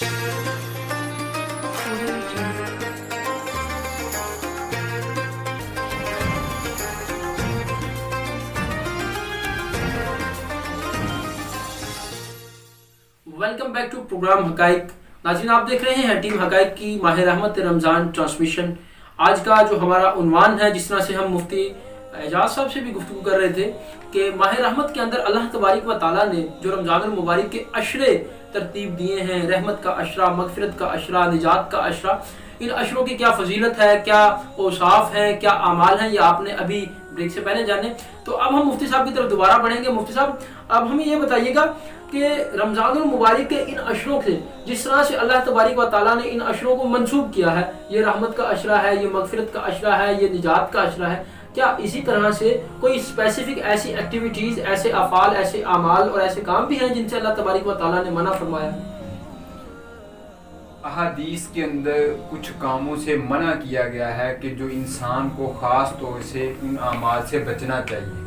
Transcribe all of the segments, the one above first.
Welcome back to program हकाइक। नाज़रीन, आप देख रहे हैं टीम हकाइक की माह रहमत रमज़ान ट्रांसमिशन। आज का जो हमारा उन्वान है, जिस तरह से हम मुफ्ती एजाज साहब से भी गुफ्तगू कर रहे थे कि माह रहमत के अंदर अल्लाह तबारक व तआला ने जो रमज़ान मुबारक के अशरे तरतीब दिए हैं, रहमत का अशरा, मगफिरत का अशरा, निजात का अशरा, इन अशरों की क्या फजीलत है, क्या औसाफ हैं, क्या आमाल हैं, ये आपने अभी ब्रेक से पहले जाने। तो अब हम मुफ्ती साहब की तरफ दोबारा बढ़ेंगे। मुफ्ती साहब, अब हमें ये बताइएगा कि रमज़ान मुबारक के इन अशरों से, जिस तरह से अल्लाह तबारक व तआला ने इन अशरों को मंसूब किया है, ये रहमत का अशरा है, ये मगफिरत का अशरा है, ये निजात का अशरा है, क्या इसी तरह से कोई स्पेसिफिक ऐसी एक्टिविटीज़, ऐसे अफ़ाल, ऐसे आमाल और ऐसे काम भी हैं जिनसे अल्लाह तबारक व तआला ने मना फरमाया? अहादीस के अंदर कुछ कामों से मना किया गया है कि जो इंसान को ख़ास तौर से उन आमाल से बचना चाहिए।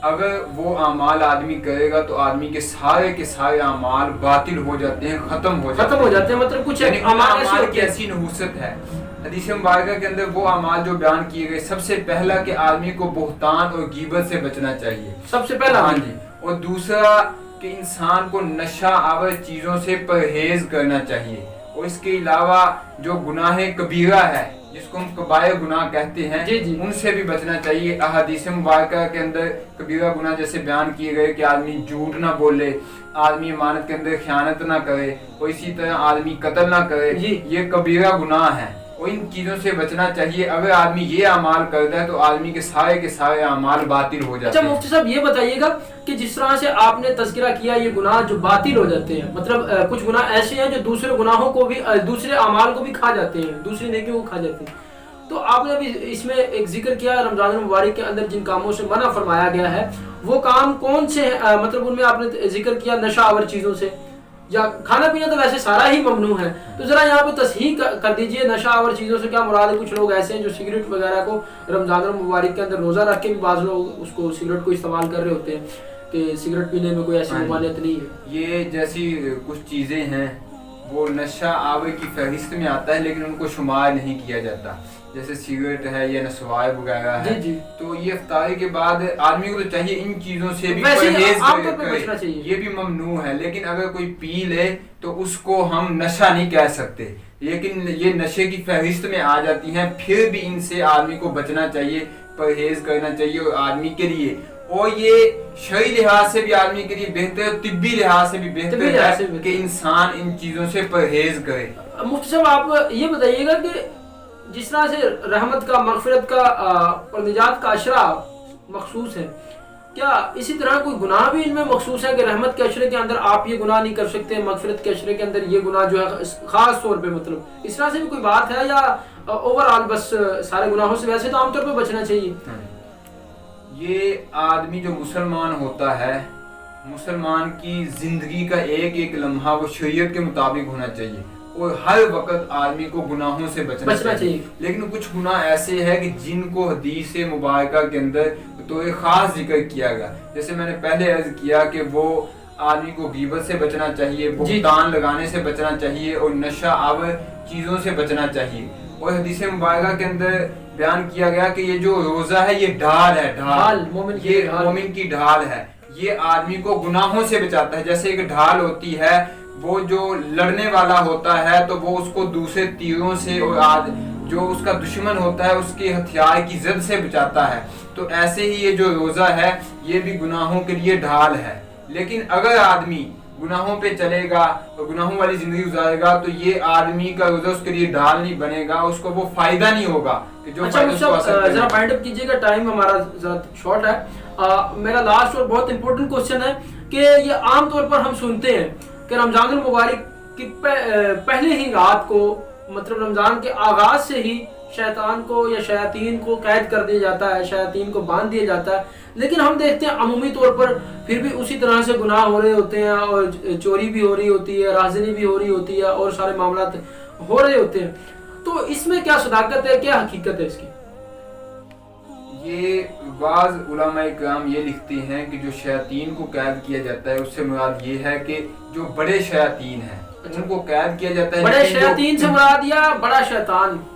अगर वो आमाल आदमी करेगा तो आदमी के सारे आमाल बातिल हो जाते हैं, ख़त्म हो जाते हैं। मतलब कुछ आमाल की ऐसी नहुसत है। हदीस मुबारक के अंदर वो आमाल जो बयान किए गए, सबसे पहला कि आदमी को बुहतान और गीबत से बचना चाहिए, सबसे पहला। हाँ जी। और दूसरा कि इंसान को नशा आवर चीज़ों से परहेज करना चाहिए। और इसके अलावा जो गुनाह कबीरा है, जिसको हम कबायर गुनाह कहते हैं, जी जी, उनसे भी बचना चाहिए। अहादीस मुबारक के अंदर कबीरा गुनाह जैसे बयान किए गए कि आदमी झूठ ना बोले, आदमी अमानत के अंदर खयानत ना करे, और इसी तरह आदमी कत्ल ना करे, ये कबीरा गुनाह है और इन चीज़ों से बचना चाहिए। अगर आदमी ये अमाल करता है तो आदमी के सारे अमाल बातिल हो जाते हैं। अच्छा मुफ्ती साहब, ये बताइएगा कि जिस तरह से आपने तज़किरा किया, ये गुनाह जो बातिल हो जाते हैं, मतलब कुछ गुनाह ऐसे हैं जो दूसरे गुनाहों को भी, दूसरे अमाल को भी खा जाते हैं, दूसरी नेकियों को खा जाते हैं। तो आपने भी इसमें एक जिक्र किया रमज़ान मुबारक के अंदर जिन कामों से मना फरमाया गया है, वो काम कौन से हैं? मतलब उनमें आपने जिक्र किया नशा आवर चीज़ों से, या खाना पीना तो वैसे सारा ही ममनू है, तो ज़रा यहाँ पे तस्हीह कर दीजिए, नशा आवर चीज़ों से क्या मुराद है? कुछ लोग ऐसे हैं जो सिगरेट वगैरह को रमज़ान मुबारक के अंदर रोज़ा रख के भी बाज़ लोग उसको सिगरेट को इस्तेमाल कर रहे होते हैं कि सिगरेट पीने में कोई ऐसी ममानियत नहीं है। ये जैसी कुछ चीज़ें हैं वो नशा आवर की फहरिस्त में आता है, लेकिन उनको शुमार नहीं किया जाता, जैसे सिगरेट है या नशवाए वगैरह है। जी। तो ये इफ्तारी के बाद आदमी को तो चाहिए इन चीज़ों से भी परहेज करे, ये भी ममनू है। लेकिन अगर कोई पी ले तो उसको हम नशा नहीं कह सकते, लेकिन ये नशे की फहरिस्त में आ जाती हैं। फिर भी इनसे आदमी को बचना चाहिए, परहेज करना चाहिए और आदमी के लिए, और ये शरई लिहाज से भी आदमी के लिए बेहतर है, तिब्बी लिहाज से भी बेहतर है कि इंसान इन चीज़ों से परहेज करे। मुफ्ती साहब, आप ये बताइएगा कि जिस तरह से रहमत का, मगफिरत का और निजात का अशरा मखसूस है, क्या इसी तरह कोई गुनाह भी इनमें मखसूस है कि रहमत के अशरे के अंदर आप ये गुनाह नहीं कर सकते, मगफिरत के अशरे के अंदर ये गुनाह जो है खास तौर पे, मतलब इस तरह से भी कोई बात है, या ओवरऑल बस सारे गुनाहों से वैसे तो आमतौर पे बचना चाहिए? ये आदमी जो मुसलमान होता है, मुसलमान की जिंदगी का एक एक लम्हा वो शरीयत के मुताबिक होना चाहिए और हर वक्त आदमी को गुनाहों से बचना चाहिए। लेकिन कुछ गुनाह ऐसे हैं कि जिनको हदीस मुबारका के अंदर तो एक खास जिक्र किया गया, जैसे मैंने पहले अर्ज किया कि वो आदमी को गीबत से बचना चाहिए, बुहतान लगाने से बचना चाहिए और नशा आवर चीज़ों से बचना चाहिए। और हदीस मुबारका के अंदर बयान किया गया कि ये जो रोज़ा है ये ढाल है, ये मोमिन की ढाल है, ये आदमी को गुनाहों से बचाता है। जैसे एक ढाल होती है, वो जो लड़ने वाला होता है तो वो उसको दूसरे तीरों से और जो उसका दुश्मन होता है उसके हथियार की जद से बचाता है, तो ऐसे ही ये जो रोज़ा है ये भी गुनाहों के लिए ढाल है। लेकिन अगर आदमी गुनाहों पे चलेगा और गुनाहों वाली जिंदगी गुजारेगा तो ये आदमी का रोज़ा उसके लिए ढाल नहीं बनेगा, उसको वो फायदा नहीं होगा कि जो जरा वाइंड अप कीजिएगा, टाइम हमारा जरा शॉर्ट है। मेरा लास्ट और बहुत इंपॉर्टेंट क्वेश्चन है कि ये आम तौर पर हम सुनते हैं कि रमज़ान मुबारक की पहले ही रात को, मतलब रमज़ान के आगाज से ही शैतान को या शयातीन को कैद कर दिया जाता है, शयातीन को बांध दिया जाता है। लेकिन हम देखते हैं अमूमी तौर पर फिर भी उसी तरह से गुनाह हो रहे होते हैं और चोरी भी हो रही होती है, राज़नी भी हो रही होती है और सारे मामला हो रहे होते हैं। तो इसमें क्या सदाकत है, क्या हकीकत है इसकी? ये बाज़ उलमाए किराम ये लिखते हैं कि जो शयातीन को कैद किया जाता है उससे मुराद ये है कि जो बड़े शयातीन हैं, उनको कैद किया जाता है। बड़े लेकिन जो- शैतान से मुराद या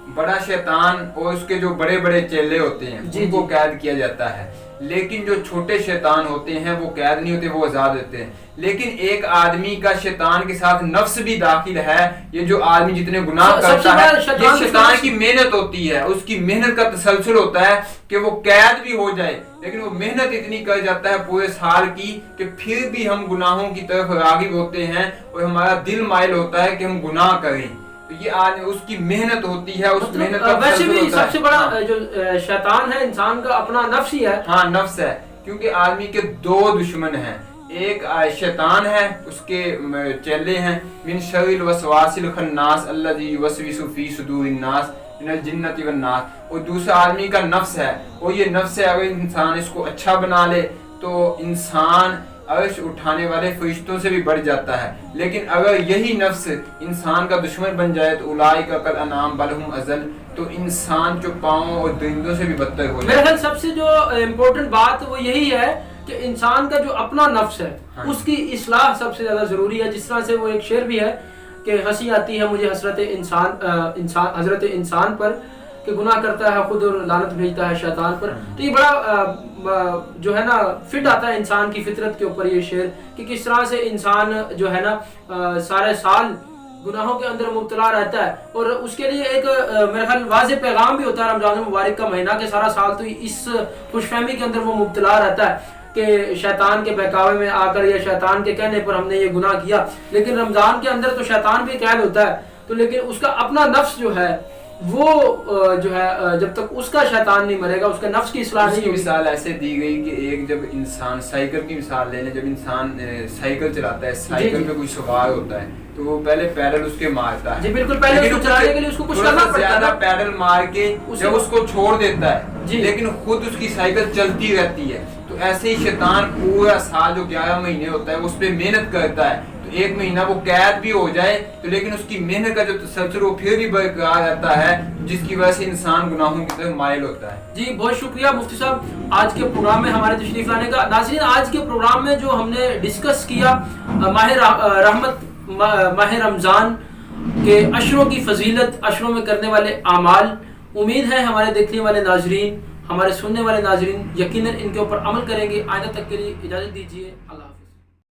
बड़ा शैतान और उसके जो बड़े बड़े चेले होते हैं जी, उनको जी। कैद किया जाता है। लेकिन जो छोटे शैतान होते हैं वो कैद नहीं होते, वो आजाद होते हैं। लेकिन एक आदमी का शैतान के साथ नफ्स भी दाखिल है। ये जो आदमी जितने गुनाह सबसे करता बड़ा है, शैतान ये शैतान नफ्स- की मेहनत होती है, उसकी मेहनत का तसलसल होता है कि वो कैद भी हो जाए, लेकिन वो मेहनत इतनी कर जाता है पूरे साल की कि फिर भी हम गुनाहों की तरफ रागिब होते हैं और हमारा दिल माइल होता है कि हम गुनाह करें। तो ये आज उसकी मेहनत होती है, उस मेहनत का वैसे तसलसल भी होता है। सबसे बड़ा हाँ। जो शैतान है इंसान का अपना नफ्स ही है। हाँ, नफ्स है, क्योंकि आदमी के दो दुश्मन हैं। एक शैतान है, उसके चेले हैं, मिन शर्रिल वसवासिल खन्नास अल्लज़ी युवस्विसु फी सुदूरिन नास मिनल जिन्नति वन नास। और दूसरा आदमी का नफ्स है, और ये नफ्स है, अगर इंसान इसको अच्छा बना ले तो इंसान अर्श उठाने वाले फरिश्तों से भी बढ़ जाता है। लेकिन अगर यही नफ्स इंसान का दुश्मन बन जाए तो उलाइका कल अनाम बल हुम अज़ल, तो इंसान चौपाओं और दरिंदों से भी बदतर हो मेरे जाए। ख्याल सबसे जो इम्पोर्टेंट बात वो यही है कि इंसान का जो अपना नफ्स है हाँ। उसकी इस्लाह सबसे ज्यादा जरूरी है। जिस तरह से वो एक शेर भी है कि हंसी आती है मुझे हजरत इंसान पर कि गुनाह करता है खुद और लानत भेजता है शैतान पर। तो ये बड़ा जो है ना फिट आता है इंसान की फितरत के ऊपर ये शेर कि किस तरह से इंसान जो है ना सारे साल गुनाहों के अंदर मुब्तला रहता है। और उसके लिए एक मेरे ख्याल वाज़ेह पैगाम भी होता है रमजान मुबारक का महीना के सारा साल तो इस खुशफहमी के अंदर वो मुब्तला रहता है कि शैतान के बहकावे में आकर या शैतान के कहने पर हमने ये गुनाह किया। लेकिन रमजान के अंदर तो शैतान भी कैद होता है, तो लेकिन उसका अपना नफ्स जो है वो जो है जब तक उसका शैतान नहीं मरेगा, उसका नफ्स की इस्लाह नहीं उसकी होगी। मिसाल ऐसे दी गई कि एक जब इंसान साइकिल की मिसाल ले लें, जब इंसान साइकिल चलाता है, साइकिल पे कोई सवार होता है तो वो पहले पैडल उसके मारता है। जी बिल्कुल, पहले लेकिन उसको चलाने के लिए उसको कुछ थोड़ा करना सा पड़ता है ज्यादा ना। पैडल मार के जब उसको छोड़ देता है, जी। लेकिन खुद उसकी साइकिल चलती रहती है। तो ऐसे ही शैतान पूरा साल जो 11 महीने होता है उस पर मेहनत करता है, तो एक महीना वो कैद भी हो जाए तो लेकिन उसकी मेहनत का जो तसलसल वो फिर भी बरकरार रहता है, जिसकी वजह से इंसान गुनाहों की तरफ माइल होता है। जी बहुत शुक्रिया मुफ्ती साहब आज के प्रोग्राम में हमारे तशरीफ लाने का। नाज़रीन, आज के प्रोग्राम में जो हमने डिस्कस किया माह रमज़ान के अशरों की फजीलत, अशरों में करने वाले आमाल, उम्मीद है हमारे देखने वाले नाजरीन, हमारे सुनने वाले नाजरीन यकीनन इनके ऊपर अमल करेंगे। आइंदा तक के लिए इजाज़त दीजिए। अल्लाह।